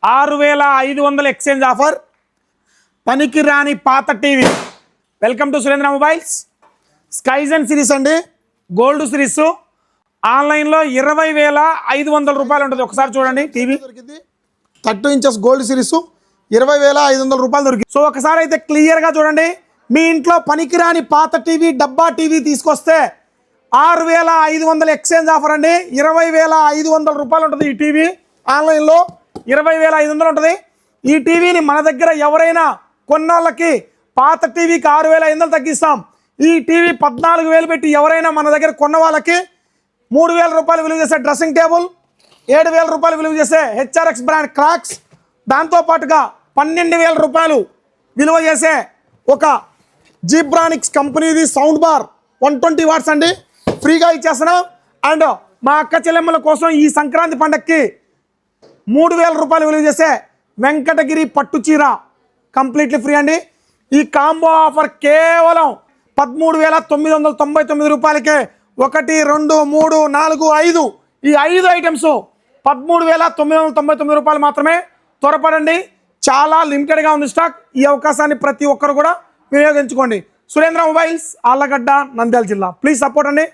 6500 exchange offer. పనికి రాని పాత TV. Welcome to Surendra mobiles. స్కైజన్ సిరీస్ అండి, గోల్డ్ సిరీస్. ఆన్లైన్లో 20,500 రూపాయలు ఉంటుంది. ఒకసారి చూడండి, టీవీ 32 ఇంచెస్ గోల్డ్ సిరీస్ 20,500 రూపాయలు దొరికింది. సో ఒకసారి అయితే క్లియర్గా చూడండి. మీ ఇంట్లో పనికిరాని పాత టీవీ, డబ్బా టీవీ తీసుకొస్తే 6,500 ఎక్స్చేంజ్ ఆఫర్ అండి. 20,500 రూపాయలు ఉంటుంది ఈ టీవీ. ఆన్లైన్లో 20,500 ఉంటుంది. ఈ టీవీని మన దగ్గర ఎవరైనా కొన్నోళ్ళకి పాత టీవీకి 6,500 తగ్గిస్తాం. ఈ టీవీ 14,000 పెట్టి ఎవరైనా మన దగ్గర కొన్న వాళ్ళకి 3,000 రూపాయలు విలువ చేసే డ్రెస్సింగ్ టేబుల్, 7,000 రూపాయలు విలువ చేసే హెచ్ఆర్ఎక్స్ బ్రాండ్ క్రాక్స్, దాంతోపాటుగా 12,000 రూపాయలు విలువ చేసే ఒక జీబ్రానిక్స్ కంపెనీది సౌండ్ బార్ 120 వాట్స్ అండి ఫ్రీగా ఇచ్చేస్తున్నాం. అండ్ మా అక్క చెల్లెమ్మల కోసం ఈ సంక్రాంతి పండగకి 3,000 రూపాయలు విలువ చేసే వెంకటగిరి పట్టు చీర కంప్లీట్లీ ఫ్రీ అండి. ఈ కాంబో ఆఫర్ కేవలం 13,999 రూపాయలకే. 1, 2, 3, 4, 5 ఈ 5 ఐటమ్స్ 13,999 రూపాయలు మాత్రమే. త్వరపడండి, చాలా లిమిటెడ్గా ఉంది స్టాక్. ఈ అవకాశాన్ని ప్రతి ఒక్కరు కూడా వినియోగించుకోండి. సురేంద్ర మొబైల్స్, ఆళ్ళగడ్డ, నంద్యాల జిల్లా. ప్లీజ్ సపోర్ట్ అండి.